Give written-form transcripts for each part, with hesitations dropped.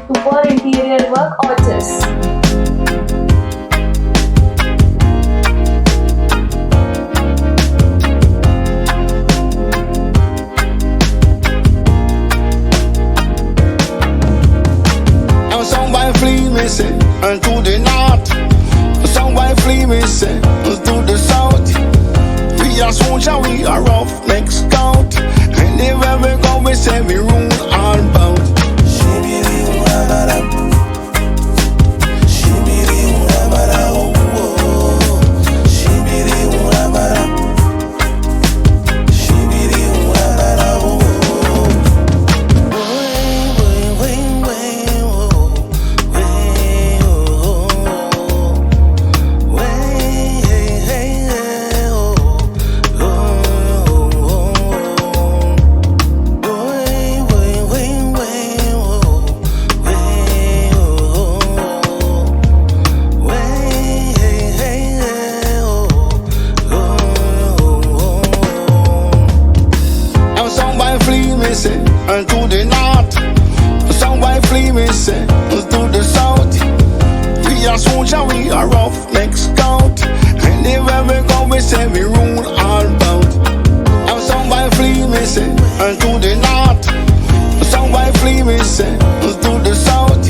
Super interior work, Orchis. And to the north, somewhere flee me say, to the south. We are soldier, we are rough, make scout. Anywhere we go, we say we rule all bout. And to the north, somewhere flee me say, to the south. We are soldier, we are rough, make scout. Anywhere we go, we say we rule all bout. And somewhere flee me say, and to the north, somewhere flee me say, to the south.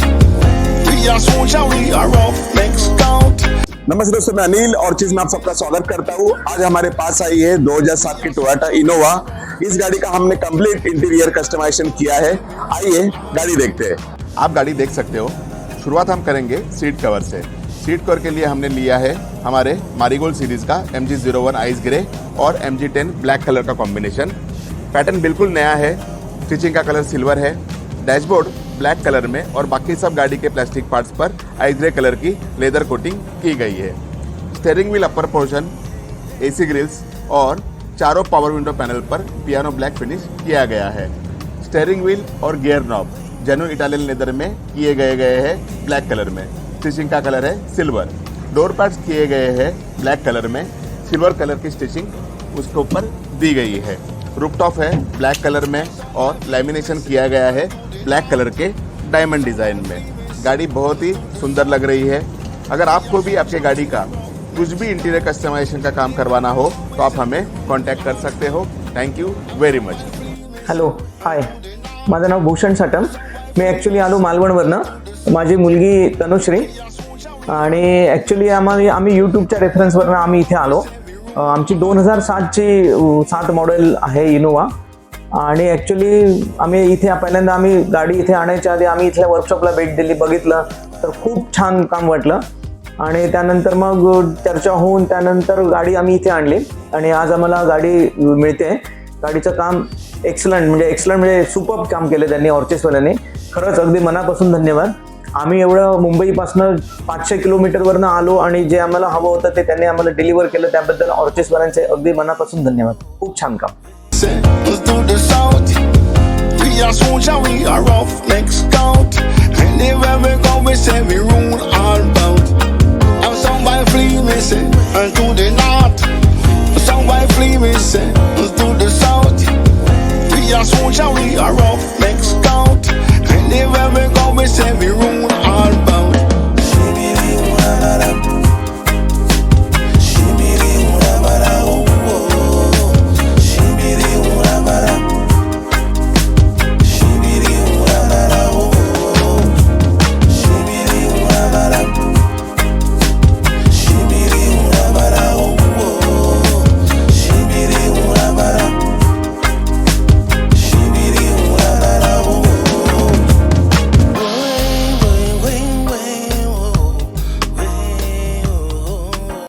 We are soldier, we are rough, make scout. नमस्ते दोस्तों, मैं अनिल ऑर्चिस में आप सबका स्वागत करता हूँ। आज हमारे पास आई है 2007 की टोयोटा इनोवा। इस गाड़ी का हमने कंप्लीट इंटीरियर कस्टमाइजेशन किया है। आइए गाड़ी देखते हैं। आप गाड़ी देख सकते हो। शुरुआत हम करेंगे सीट कवर से। सीट कवर के लिए हमने लिया है हमारे मैरीगोल्ड सीरीज का MG01 आइस ग्रे और MG10 ब्लैक कलर का कॉम्बिनेशन। पैटर्न बिल्कुल नया है। स्टिचिंग का कलर सिल्वर है। डैशबोर्ड ब्लैक कलर में और बाकी सब गाड़ी के प्लास्टिक पार्ट्स पर आइस ग्रे कलर की लेदर कोटिंग की गई है। Steering wheel upper portion, AC grills और चारों पावर विंडो पैनल पर पियानो ब्लैक फिनिश किया गया है। स्टीयरिंग व्हील और gear knob genuine Italian leather में किए गए हैं ब्लैक कलर में। स्टिचिंग का कलर है सिल्वर। डोर पैड्स किए गए हैं ब्लैक कलर में। सिल्वर कलर की स्टिचिंग उसके ऊपर दी गई है। रूफटॉप है ब्लैक कलर में और लैमिनेशन किया गया है ब्लैक कलर के डायमंड डिजाइन में। गाड़ी बहुत ही सुंदर लग रही है। अगर आपको भी आपके गाड़ी का कुछ भी इंटीरियर कस्टमाइजेशन का काम करवाना हो तो आप हमें कॉन्टॅक्ट कर सकते हो। Thank you very much. Hello, hi, माझं नाव भूषण साटम। मी ॲक्च्युली आलो मालवणवरनं। माझी मुलगी तनुश्री आणि ॲक्च्युली आम्ही यूट्यूबच्या रेफरन्सवरनं आम्ही इथे आलो। आमची 2007ची 7 मॉडेल आहे इनोवा आणि ॲक्च्युली आम्ही इथे पहिल्यांदा आम्ही गाडी इथे आणायच्या आधी आम्ही इथल्या वर्कशॉपला भेट दिली, बघितलं तर खूप छान काम वाटलं आणि त्यानंतर मग चर्चा होऊन त्यानंतर गाडी आम्ही इथे आणली आणि आज आम्हाला गाडी मिळते। गाडीचं काम एक्सलंट म्हणजे सुपर्ब काम केलं त्यांनी ऑर्चिसवाल्यांनी। खरंच अगदी मनापासून धन्यवाद। आम्ही एवढं मुंबईपासून 500 किलोमीटरवरनं आलो आणि जे आम्हाला हवं होतं ते त्यांनी आम्हाला डिलिव्हर केलं, त्याबद्दल ऑर्चिसवाल्यांचे अगदी मनापासून धन्यवाद। खूप छान काम। We are soldier, we are rough, make scout. Anywhere we go, we say we rule all bout. And somewhere flee me say, and to the north, somewhere flee me say, to the south. We are soldier, we are rough, make scout. Anywhere we go, we say we rule.